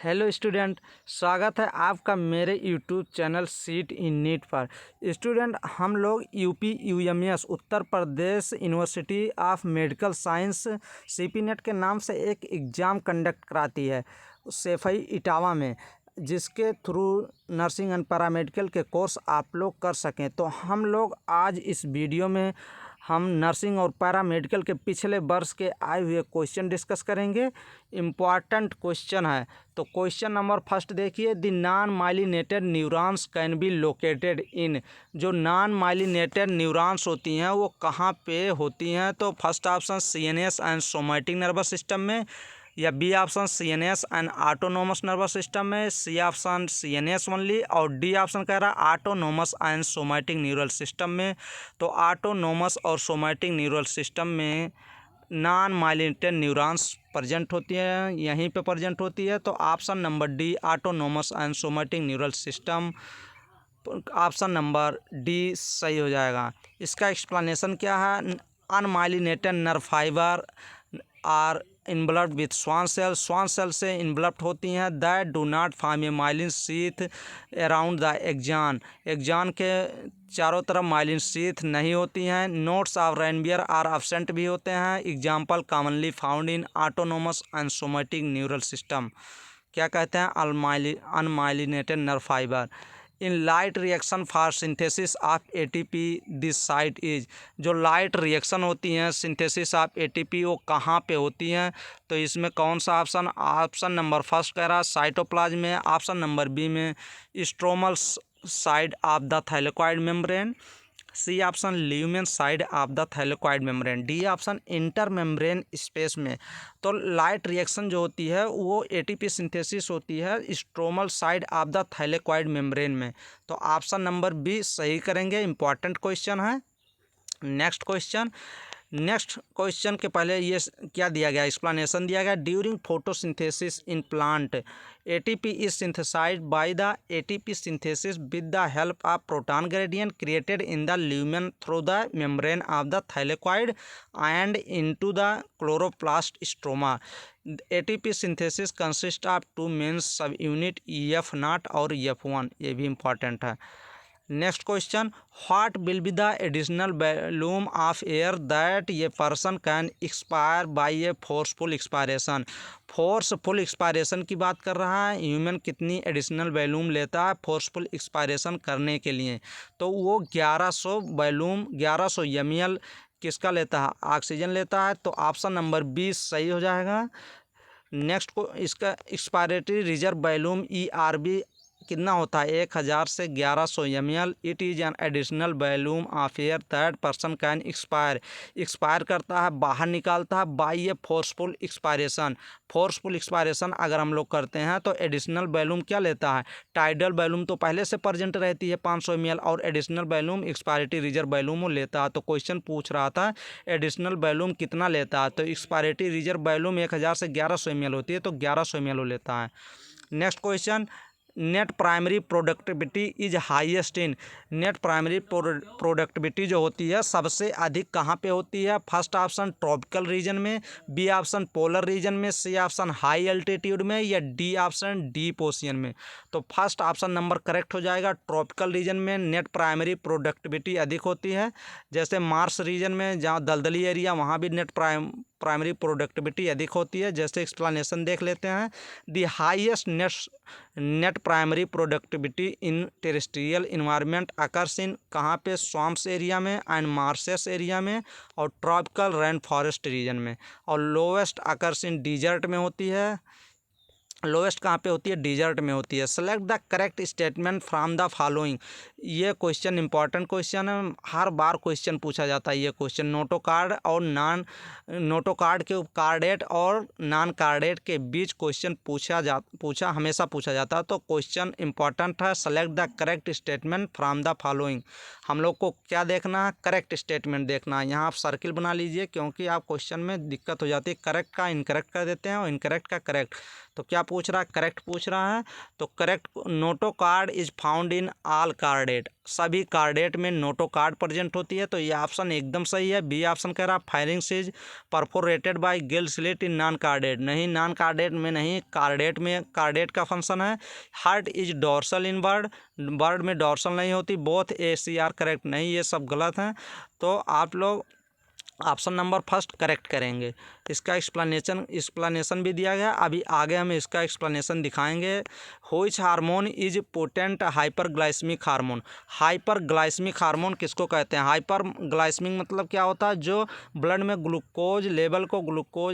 Hello student, स्वागत है आपका मेरे यूट्यूब चैनल सीट इन नीट पर। स्टूडेंट, हम लोग UP-UMS Uttar Pradesh university of medical science CP net के नाम से एक एग्ज़ाम कंडक्ट कराती है सैफई इटावा में, जिसके थ्रू नर्सिंग एंड पैरामेडिकल के कोर्स आप लोग कर सकें। तो हम लोग आज इस वीडियो में हम नर्सिंग और पैरामेडिकल के पिछले वर्ष के आए हुए क्वेश्चन डिस्कस करेंगे। इम्पॉर्टेंट क्वेश्चन है। तो क्वेश्चन नंबर फर्स्ट देखिए, the non myelinated neurons can be located in. जो नॉन माइलिनेटेड न्यूरॉन्स होती हैं वो कहाँ पे होती हैं? तो first option CNS and somatic nervous system में, या B option CNS and autonomous nervous system में, सी ऑप्शन CNS ओनली, और डी ऑप्शन कह रहा है autonomous and somatic neural system में। तो ऑटोनोमस और सोमैटिक न्यूरल सिस्टम में नॉन माइलिनेटेड न्यूरॉन्स प्रेजेंट होती हैं, यहीं पे प्रेजेंट होती है। तो ऑप्शन नंबर डी ऑटोनोमस एंड सोमैटिक न्यूरल सिस्टम, ऑप्शन नंबर डी सही हो जाएगा। इसका एक्सप्लेनेशन क्या है? Unmyelinated nerve fibre are involved with Schwann cell से इन्वल्व्ड होती हैं, that do not form a myelin sheath around the axon के चारों तरफ माइलिन शीथ नहीं होती हैं। Nodes of Ranvier are absent भी होते हैं। Example commonly found in autonomous and somatic neural system. क्या कहते हैं? Unmyelinated nerve fibre in light reaction for synthesis of ATP this site is. जो लाइट रिएक्शन होती हैं सिंथेसिस ऑफ ATP वो कहाँ पे होती हैं? तो इसमें कौन सा ऑप्शन? ऑप्शन नंबर फर्स्ट कह रहा है साइटोप्लाज्म में, ऑप्शन नंबर बी में stromal side of the thylakoid membrane, C option lumen side of the thylakoid membrane, D option inter membrane space में। तो लाइट रिएक्शन जो होती है वो ATP सिंथेसिस होती है stromal side of the thylakoid membrane में। तो ऑप्शन नंबर बी सही करेंगे। इंपॉर्टेंट क्वेश्चन है। नेक्स्ट क्वेश्चन के पहले ये क्या दिया गया? एक्सप्लेनेशन दिया गया। During photosynthesis in plant ATP is synthesised by the ATP synthesis with the help of proton gradient created in the lumen through the membrane of the thylakoid and into the chloroplast stroma. ATP synthesis consist of two main सब unit F0 और F1। ये भी important है। Next question, what will be the additional volume of air that a person can expire by a forceful expiration. Forceful expiration की बात कर रहा है। ह्यूमन कितनी एडिशनल वॉल्यूम लेता है फोर्सफुल एक्सपायरेशन करने के लिए? तो वो 1100 वॉल्यूम 1100 ml किसका लेता है? ऑक्सीजन लेता है। तो ऑप्शन नंबर 20 सही हो जाएगा। नेक्स्ट को इसका एक्सपायरेटरी रिजर्व वॉल्यूम ERV कितना होता है? 1000 से 1100 ml। It is an additional volume of air that person can expire करता है, बाहर निकालता है bye a forceful expiration. Forceful expiration अगर हम लोग करते हैं तो एडिशनल वॉल्यूम क्या लेता है? टाइडल वॉल्यूम तो पहले से प्रेजेंट रहती है 500 ml, और additional volume expiratory reserve volume वो लेता है। तो क्वेश्चन पूछ रहा था एडिशनल वॉल्यूम कितना लेता है? तो एक्सपायरेटरी रिजर्व वॉल्यूम 1000 से 1100 ml होती है, तो 1100 ml वो लेता है। Next question, net primary productivity is highest in. Net primary productivity जो होती है सबसे अधिक कहाँ पे होती है? फर्स्ट ऑप्शन ट्रॉपिकल रीजन में, बी ऑप्शन पोलर रीजन में, सी ऑप्शन हाई एल्टीट्यूड में, या डी ऑप्शन डीप ओशियन में। तो फर्स्ट ऑप्शन नंबर करेक्ट हो जाएगा। ट्रॉपिकल रीजन में नेट प्राइमरी प्रोडक्टिविटी अधिक होती है। जैसे मार्स रीजन में जहाँ दलदली एरिया वहाँ भी नेट प्राइमरी प्रोडक्टिविटी अधिक होती है। जैसे एक्सप्लेनेशन देख लेते हैं। The highest net primary productivity in terrestrial environment occurs in कहाँ पे? स्वाम्प्स एरिया में एंड मार्शेस एरिया में और ट्रॉपिकल रेन फॉरेस्ट रीजन में। और लोवेस्ट अकर्स इन डिजर्ट में होती है। लोवेस्ट कहाँ पे होती है? डिजर्ट में होती है। Select the correct statement from the following. ये क्वेश्चन इंपॉर्टेंट क्वेश्चन है, हर बार क्वेश्चन पूछा जाता है। ये क्वेश्चन नोटो कार्ड और नॉन नोटो कार्ड के कार्डेट और नॉन कार्डेट के बीच क्वेश्चन हमेशा पूछा जाता है। तो क्वेश्चन इंपॉर्टेंट है। Select the correct statement from the following. हम लोग को क्या देखना है? करेक्ट स्टेटमेंट देखना है। यहाँ आप सर्किल बना लीजिए, क्योंकि आप क्वेश्चन में दिक्कत हो जाती है। करेक्ट का इनकरेक्ट कर देते हैं और इनकरेक्ट का करेक्ट। तो क्या पूछ रहा है, करेक्ट पूछ रहा है। तो correct, notochord is found in all chordate, सभी कार्डेट में नोटोकार्ड प्रेजेंट होती है। तो ये ऑप्शन एकदम सही है। बी ऑप्शन कह रहा है pharynx is perforated by gill slit in non chordate, नहीं नॉन कार्डेट में नहीं, कार्डेट में कार्डेट का फंक्शन है। Heart is dorsal in bird, bird में डॉर्सल नहीं होती। Both A C are correct, नहीं, ये सब गलत हैं। तो आप लोग ऑप्शन नंबर फर्स्ट करेक्ट करेंगे। इसका एक्सप्लेनेशन भी दिया गया, अभी आगे हम इसका एक्सप्लेनेशन दिखाएंगे। Which hormone is potent hyperglycaemic hormone, hyperglycaemic hormone किसको कहते हैं? हाइपरग्लाइसेमिक मतलब क्या होता है? जो ब्लड में ग्लूकोज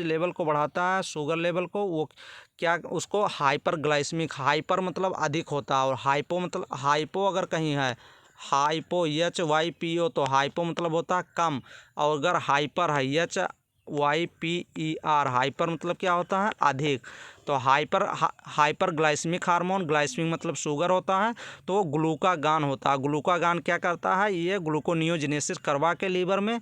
लेवल को बढ़ाता है, शुगर लेवल को, वो क्या, उसको हाइपरग्लाइसेमिक, हाइपर मतलब अधिक होता है, और हाइपो मतलब, हाइपो अगर कहीं है, हाइपो HYPO, तो हाइपो मतलब होता है कम, और अगर हाइपर है HYPER, हाइपर मतलब क्या होता है? अधिक। तो हाइपर ग्लाइसेमिक हार्मोन, ग्लाइसेमिक मतलब शुगर होता है, तो वो ग्लूकागान होता है। ग्लूकागान क्या करता है? ये ग्लूकोनियोजेनेसिस करवा के लीवर में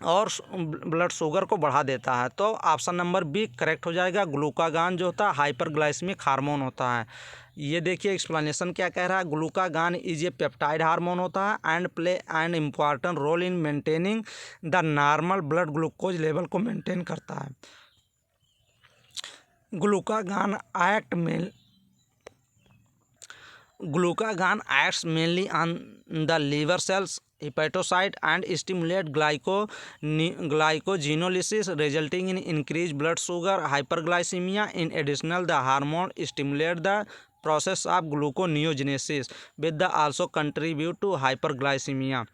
और ब्लड शुगर को बढ़ा देता है। तो ऑप्शन नंबर बी करेक्ट हो जाएगा। ग्लूकागान जो होता है हाइपरग्लाइसेमिक हार्मोन होता है। ये देखिए एक्सप्लेनेशन क्या कह रहा है। Glucagon is a peptide hormone होता है and play an important role in maintaining the normal blood glucose level को मेंटेन करता है। Glucagon acts mainly on the liver cells, hepatocyte, and stimulate glycogenolysis, resulting in increased blood sugar, hyperglycemia. In addition, the hormone stimulate the process of gluconeogenesis, which also contribute to hyperglycemia.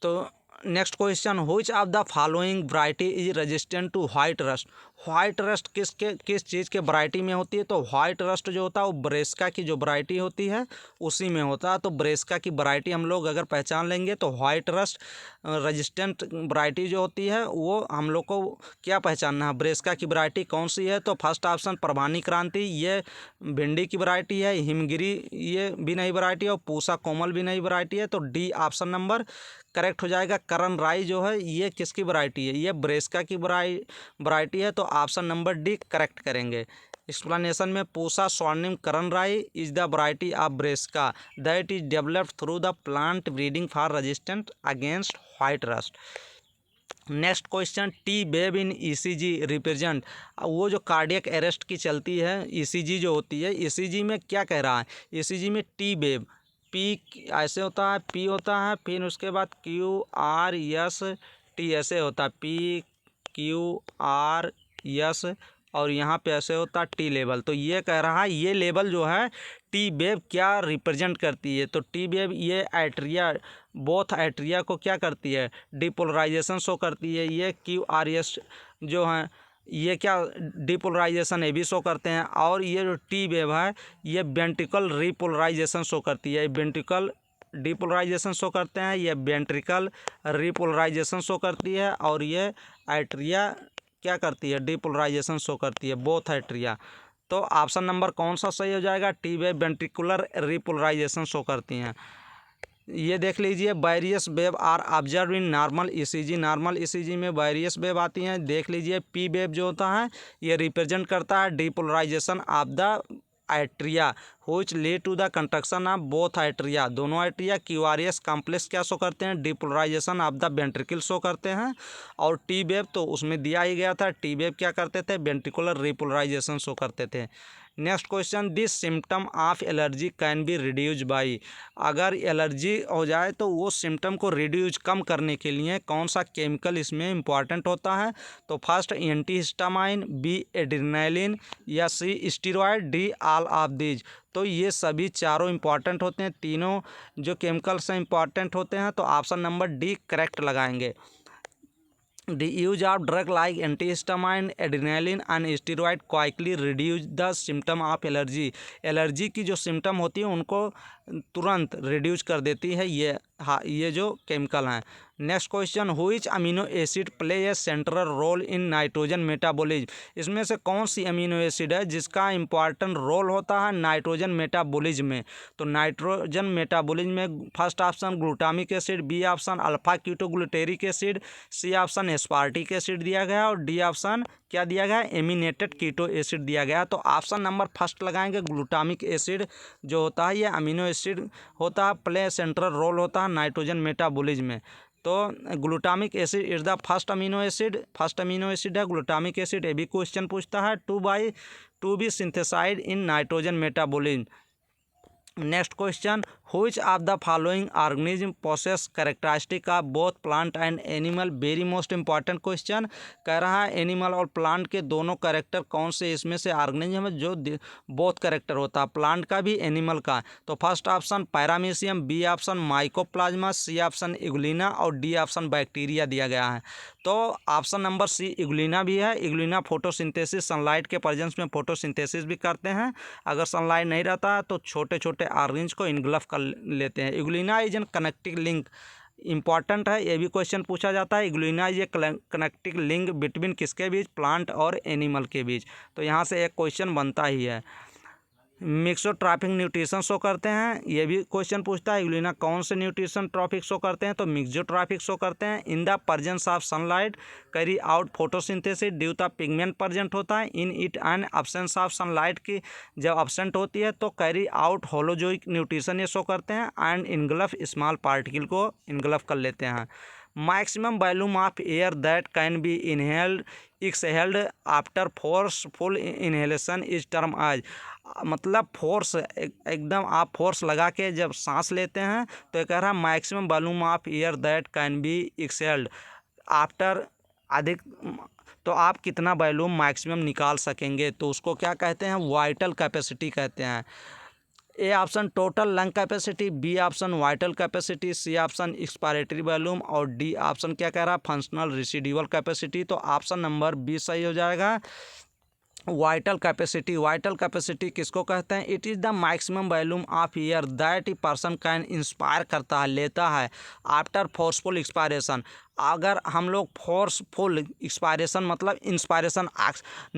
तो next question, which of the following variety is resistant to white rust, white rust किस चीज़ के variety में होती है? तो white rust जो होता है वो ब्रेस्का की जो वैरायटी होती है उसी में होता है। तो ब्रेस्का की वैरायटी हम लोग अगर पहचान लेंगे तो व्हाइट रस्ट रेजिस्टेंट वैरायटी जो होती है वो हम लोग को क्या पहचानना है? ब्रेस्का की वैरायटी कौन सी है? तो फर्स्ट ऑप्शन परभानी क्रांति, ये भिंडी की वैरायटी है। हिमगिरी ये भी नई वैरायटी है, और पूसा कोमल भी नई वैरायटी है। तो डी ऑप्शन नंबर करेक्ट हो जाएगा। करण राई जो है ये किसकी वैरायटी है? ये ब्रेस्का की वैरायटी है। तो ऑप्शन नंबर डी करेक्ट करेंगे। एक्सप्लेनेशन में Pusa Swarnim Karan Rai is the variety of Brassica that is developed through the plant breeding for resistant against white rust. Next question, T wave in ECG represent, वो जो cardiac arrest की चलती है ECG जो होती है, ECG में क्या कह रहा है? ECG में टी वेव, पी ऐसे होता है, पी होता है, फिर उसके बाद QRST ऐसे होता है, PQRS, और यहाँ पे ऐसे होता है टी लेवल। तो ये कह रहा है ये लेवल जो है टी वेव क्या रिप्रेजेंट करती है? तो टी वेव ये एट्रिया, बोथ एट्रिया को क्या करती है? डिपोलराइजेशन शो करती है। ये QRS जो है ये क्या डिपोलराइजेशन ये भी शो करते हैं। और ये जो टी वेव है ये वेंट्रिकल रिपोलराइजेशन शो करती है। वेंट्रिकल डिपोलराइजेशन शो करते हैं, ये वेंट्रिकल रिपोलराइजेशन शो करती है, और ये एट्रिया क्या करती है? डिपोलराइजेशन शो करती है, बोथ एट्रिया। तो ऑप्शन नंबर कौन सा सही हो जाएगा? T wave ventricular repolarisation show करती हैं। ये देख लीजिए, various wave are observe in normal ECG, normal ECG में वेरियस वेव आती हैं। देख लीजिए पी वेव जो होता है ये रिप्रेजेंट करता है depolarisation of the atria which lead to the construction of both atria, दोनों एट्रिया। QRS कॉम्प्लेक्स क्या शो करते हैं? Depolarisation of the ventricle show करते हैं। और टी वेव तो उसमें दिया ही गया था, टी वेव क्या करते थे? वेंट्रिकुलर रिपोलराइजेशन शो करते थे। Next question, this symptom of allergy can be reduce by, अगर एलर्जी हो जाए तो वो सिम्टम को रिड्यूज कम करने के लिए कौन सा केमिकल इसमें इंपॉर्टेंट होता है? तो फर्स्ट एंटीहिस्टामाइन, बी एड्रेनालिन, या C steroid, D all of these. तो ये सभी चारों इंपॉर्टेंट होते हैं, तीनों जो केमिकल्स हैं इंपॉर्टेंट होते हैं। तो ऑप्शन नंबर डी करेक्ट लगाएंगे। The use of drug like antihistamine, adrenaline and steroid quickly reduce the symptom of allergy, allergy की जो सिम्टम होती है उनको तुरंत रिड्यूस कर देती है ये हाँ ये जो केमिकल हैं। Next question, which amino acid play a central role in nitrogen metabolism, इसमें से कौन सी अमीनो एसिड है जिसका इंपॉर्टेंट रोल होता है नाइट्रोजन मेटाबॉलिज्म में। तो नाइट्रोजन मेटाबॉलिज्म में first option glutamic acid, B option alpha ketoglutaric acid, C option aspartic acid दिया गया और डी ऑप्शन क्या दिया गया, एमिनेटेड कीटो एसिड दिया गया। तो ऑप्शन नंबर फर्स्ट लगाएंगे, ग्लूटामिक एसिड जो होता है ये अमीनो एसिड होता है, प्ले सेंट्रल रोल होता है नाइट्रोजन मेटाबॉलिज्म में। तो glutamic acid is the first amino acid है ग्लूटामिक एसिड। ये भी क्वेश्चन पूछता है, to be synthesised in nitrogen metabolism. Next question, which of the following organism possess characteristic of both plant and animal. Very most important question कह रहा है animal और plant के दोनों कैरेक्टर कौन से इसमें से ऑर्गेनिज्म है जो बोथ कैरेक्टर होता है, प्लांट का भी एनिमल का। तो first option paramecium, B option mycoplasma, C option euglena और डी ऑप्शन बैक्टीरिया दिया गया है। तो ऑप्शन नंबर सी इग्लिना भी है। इग्लिना फोटोसिंथेसिस, सनलाइट के प्रेजेंस में फोटोसिंथेसिस भी करते हैं। अगर सनलाइट नहीं रहता तो छोटे छोटे ऑर्गेन्स को इनगल्फ कर लेते हैं। Euglena is an connecting link, important है, ये भी क्वेश्चन पूछा जाता है। इग्लिना ये कनेक्टिंग लिंक बिटवीन किसके बीच, प्लांट और एनिमल के बीच। तो यहाँ से एक क्वेश्चन बनता ही है। मिक्सोट्रॉपिक न्यूट्रिशन शो करते हैं, ये भी क्वेश्चन पूछता है। इग्लिना कौन से न्यूट्रिशन ट्रॉपिक शो करते हैं, तो मिक्सोट्रॉपिक शो करते हैं। In the presence of sunlight carry out photosynthesis due the pigment present होता है in it and absence of sunlight की जब एब्सेंट होती है तो कैरी आउट होलोजोइक न्यूट्रिशन ये शो करते हैं एंड इनगल्फ स्मॉल पार्टिकल को इनगल्फ कर लेते हैं। Maximum volume of air that can be inhaled exhaled after forceful inhalation is term as, मतलब फोर्स एकदम आप फोर्स लगा के जब सांस लेते हैं तो ये कह रहा है maximum volume of air that can B exhaled after अधिक, तो आप कितना वॉल्यूम मैक्सिमम निकाल सकेंगे तो उसको क्या कहते हैं, वाइटल कैपेसिटी कहते हैं। A option total lung capacity, B option vital capacity, C option expiratory volume और डी ऑप्शन क्या कह रहा है, फंक्शनल रेसिडुअल कैपेसिटी। तो ऑप्शन नंबर बी सही हो जाएगा, वाइटल कैपेसिटी। वाइटल कैपेसिटी किसको कहते हैं, it is the maximum volume of air that a person can inspire करता है, लेता है आफ्टर फोर्सफुल एक्सपायरेशन। अगर हम लोग फोर्सफुल एक्सपायरेशन मतलब इंस्पायरेशन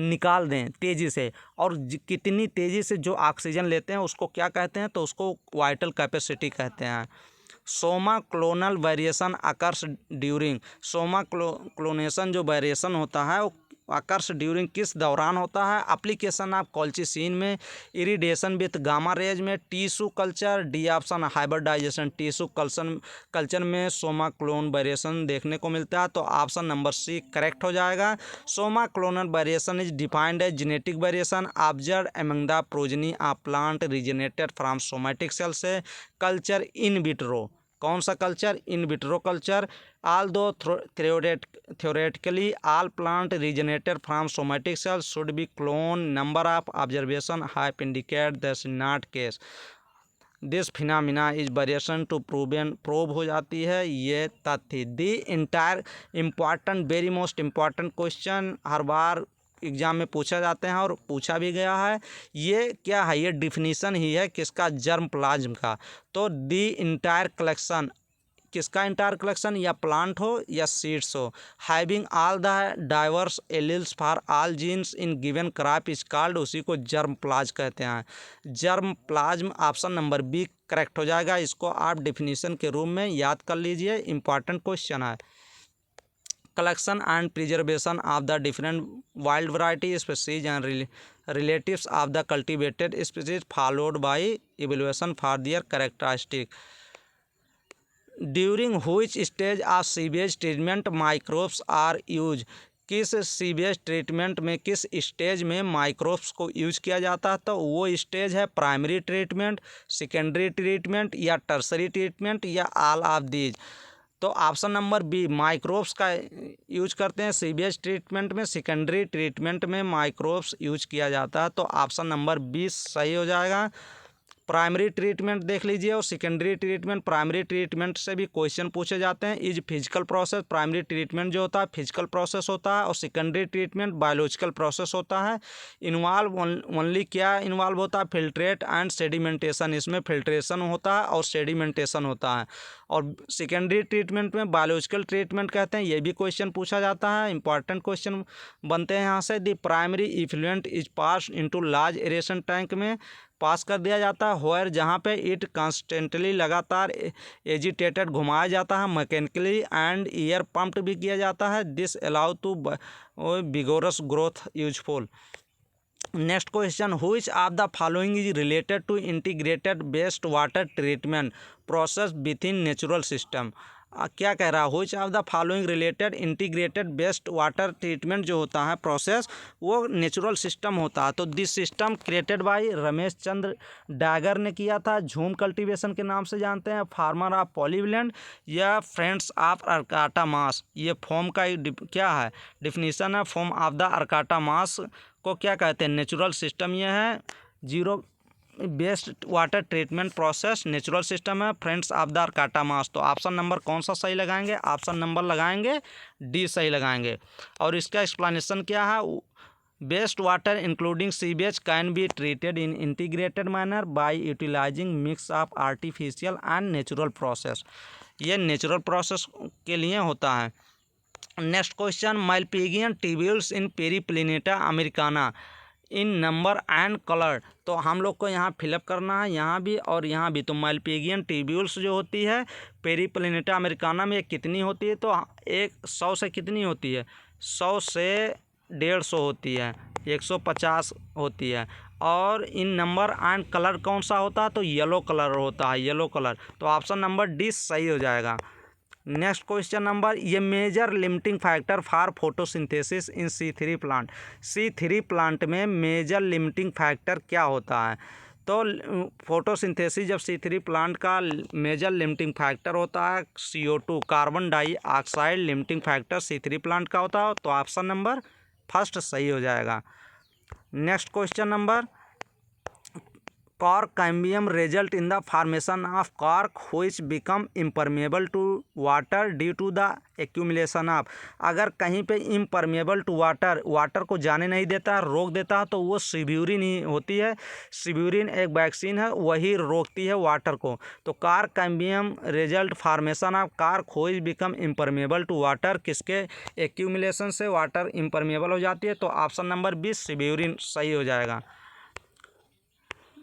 निकाल दें तेज़ी से, और कितनी तेज़ी से जो ऑक्सीजन लेते हैं उसको क्या कहते हैं, तो उसको वाइटल कैपेसिटी कहते हैं। Soma clonal variation occurs during, soma clonation जो वेरिएशन होता है वो अकर्स ड्यूरिंग किस दौरान होता है, एप्लीकेशन ऑफ कॉल्चिसिन में, इरिडेशन विथ गामा रेज में, tissue culture, D option hybridisation. Tissue culture में सोमा क्लोन वेरिएशन देखने को मिलता है, तो ऑप्शन नंबर सी करेक्ट हो जाएगा। Soma clonal variation is defined as genetic variation observe among the progeny of plant regenerated from somatic cell से culture in vitro. कौन सा culture, in vitro culture. although theoretically all plant originated from somatic cells should be cloned, number of observation have indicated this not case, this phenomena is variation to prove हो जाती है ये तथ्य। The entire important very most important question हर बार exam में पूछा जाते हैं और पूछा भी गया है। ये क्या है, ये डिफिनीशन ही है किसका, जर्म प्लाज्म का। तो दी इंटायर कलेक्शन, किसका इंटायर कलेक्शन, या प्लांट हो या सीड्स हो, having all the diverse alleles for all genes in given crop is called, उसी को जर्म प्लाज्म कहते हैं। Germplasm option number B correct हो जाएगा। इसको आप डिफिनीशन के रूप में याद कर लीजिए, इंपॉर्टेंट क्वेश्चन है। collection and preservation of the different wild variety species and relatives of the cultivated species followed by evaluation for their characteristic. During which stage of sewage treatment microbes are use, किस sewage treatment में किस stage में microbes को use किया जाता है, तो वो स्टेज है प्राइमरी ट्रीटमेंट, सेकेंडरी ट्रीटमेंट या टर्सरी ट्रीटमेंट या ऑल ऑफ दीज। तो ऑप्शन नंबर बी माइक्रोब्स का यूज करते हैं सीवेज ट्रीटमेंट में, सेकेंडरी ट्रीटमेंट में माइक्रोब्स यूज किया जाता है, तो ऑप्शन नंबर बी सही हो जाएगा। प्राइमरी ट्रीटमेंट देख लीजिए और सेकेंडरी ट्रीटमेंट। प्राइमरी ट्रीटमेंट से भी क्वेश्चन पूछे जाते हैं। Is physical process, primary treatment जो होता है फिजिकल प्रोसेस होता है और सेकेंडरी ट्रीटमेंट बायोलॉजिकल प्रोसेस होता है। इन्वॉल्व ओनली क्या इन्वॉल्व होता है, फिल्ट्रेट एंड सेडिमेंटेशन, इसमें फिल्ट्रेशन होता है और सेडिमेंटेशन होता है। और सेकेंडरी ट्रीटमेंट में बायोलॉजिकल ट्रीटमेंट कहते हैं, ये भी क्वेश्चन पूछा जाता है, इंपॉर्टेंट क्वेश्चन बनते हैं यहाँ से। The primary effluent is pass into large aeration tank में पास कर दिया जाता है, होयर जहाँ पे इट कॉन्स्टेंटली लगातार एजिटेटेड घुमाया जाता है मैकेनिकली एंड ईयर पंप्ड भी किया जाता है। This allow to vigorous growth useful. Next question, which of the following is related to integrated waste water treatment process within natural system. क्या कह रहा है, which of the following related integrated waste water treatment जो होता है process वो natural system होता है। तो this system created by Ramesh Chandra dagger ने किया था, झूम कल्टीवेशन के नाम से जानते हैं, फार्मर ऑफ पॉलीवैलेंट या फ्रेंड्स ऑफ अर्काटा मास। ये फॉर्म का क्या है डिफिनीशन है, फॉर्म ऑफ द अर्काटा मास को क्या कहते हैं, नेचुरल सिस्टम ये है। Zero best water treatment process natural system है, फ्रेंड्स ऑफ द अर्काटा मास। तो ऑप्शन नंबर कौन सा सही लगाएंगे, ऑप्शन नंबर लगाएंगे डी सही लगाएंगे। और इसका एक्सप्लेनेशन क्या है, waste water including sewage can be treated in integrated manner by utilizing mix of artificial and natural process. ये नेचुरल प्रोसेस के लिए होता है। Next question, Malpighian tubules in Periplaneta americana in number and colour. तो हम लोग को यहाँ फिलअप करना है, यहाँ भी और यहाँ भी। तो माइलपीगियन ट्यूब्यूल्स जो होती है पेरिप्लिनेटा अमेरिकाना में कितनी होती है, तो 100 से कितनी होती है, 100 से 150 होती है, 150 होती है। और इन नंबर एंड कलर कौन सा होता है, तो येलो कलर होता है, येलो कलर। तो ऑप्शन नंबर डी सही हो जाएगा। नेक्स्ट क्वेश्चन नंबर, ये major limiting factor for photosynthesis in C3 plant. C3 plant में मेजर लिमिटिंग फैक्टर क्या होता है, तो फोटोसिंथेसिस जब C3 प्लांट का मेजर लिमिटिंग फैक्टर होता है CO2 carbon dioxide limiting factor C3 plant का होता है। तो ऑप्शन नंबर फर्स्ट सही हो जाएगा। Next question number, cork cambium result in the formation of cork which become impermeable to water due to the accumulation of. अगर कहीं पे इम्परमेबल टू वाटर को जाने नहीं देता, रोक देता है, तो वो सिब्यूरिन ही होती है। सिब्यूरिन एक वैक्सीन है, वही रोकती है वाटर को। तो cork cambium result formation of cork which become impermeable to water, किसके एक्यूमुलेशन से वाटर इम्परमेबल हो जाती है। तो ऑप्शन नंबर 20 सिब्यूरिन सही हो जाएगा।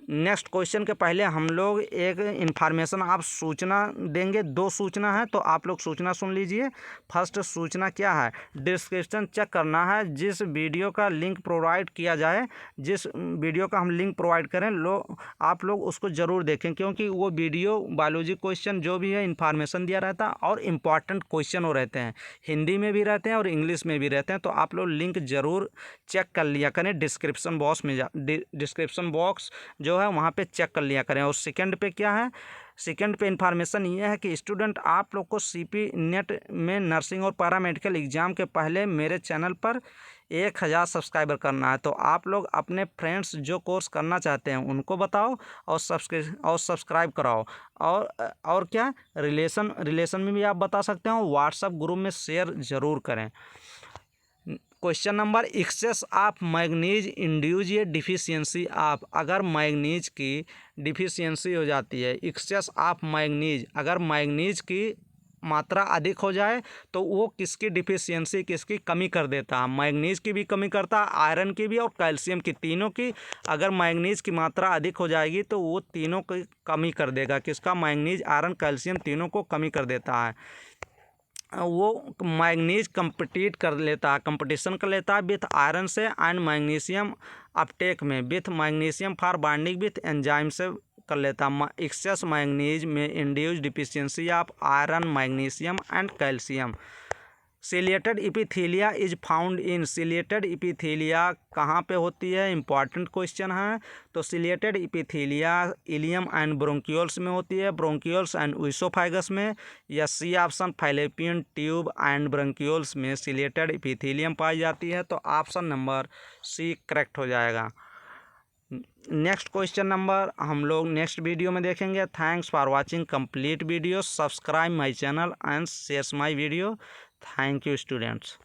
नेक्स्ट क्वेश्चन के पहले हम लोग एक इन्फॉर्मेशन आप सूचना देंगे, 2 सूचना है, तो आप लोग सूचना सुन लीजिए। फर्स्ट सूचना क्या है, डिस्क्रिप्शन चेक करना है, जिस वीडियो का लिंक प्रोवाइड किया जाए, जिस वीडियो का हम लिंक प्रोवाइड करें आप लोग उसको ज़रूर देखें, क्योंकि वो वीडियो बायोलॉजी क्वेश्चन जो भी है इन्फॉर्मेशन दिया रहता है और इम्पॉर्टेंट क्वेश्चन हो रहते हैं, हिंदी में भी रहते हैं और इंग्लिश में भी रहते हैं। तो आप लोग लिंक ज़रूर चेक कर लिया करें, डिस्क्रिप्शन बॉक्स जो है वहाँ पे चेक कर लिया करें। और सेकंड पे क्या है, सेकंड पे इन्फॉर्मेशन ये है कि स्टूडेंट आप लोग को CP नेट में नर्सिंग और पैरामेडिकल एग्ज़ाम के पहले मेरे चैनल पर 1000 सब्सक्राइबर करना है। तो आप लोग अपने फ्रेंड्स जो कोर्स करना चाहते हैं उनको बताओ और सब्सक्राइब कराओ। और क्या, रिलेशन में भी आप बता सकते हो, व्हाट्सएप ग्रुप में शेयर ज़रूर करें। Question number, excess of manganese induce ये डिफिशियंसी ऑफ। अगर मैग्नीज की डिफिशियंसी हो जाती है, एक्सेस ऑफ मैग्नीज, अगर मैग्नीज की मात्रा अधिक हो जाए तो वो किसकी डिफिशियंसी, किसकी कमी कर देता है, मैग्नीज की भी कमी करता है, आयरन की भी और कैल्शियम की, तीनों की। अगर मैग्नीज की मात्रा अधिक हो जाएगी तो वो तीनों की कमी कर देगा, किसका, मैग्नीज, आयरन, कैल्शियम, तीनों को कमी कर देता है। वो मैग्नीज कंपटीशन कर लेता है विथ आयरन से एंड मैग्नीशियम अपटेक में with magnesium for binding with enzyme से कर लेता है। एक्सेस मैग्नीज में induce deficiency of iron, magnesium and calcium. Ciliated epithelia is found in. Ciliated epithelia कहाँ पे होती है, इंपॉर्टेंट क्वेश्चन है। तो ciliated epithelia ileum and bronchioles में होती है, ब्रोंकियोल्स एंड ईसोफेगस में, या C option fallopian tube and bronchioles में सिलिएटेड इपिथीलियम पाई जाती है। तो ऑप्शन नंबर सी करेक्ट हो जाएगा। नेक्स्ट क्वेश्चन नंबर हम लोग नेक्स्ट वीडियो में देखेंगे। Thanks for watching complete video, subscribe my channel and share my video. Thank you students.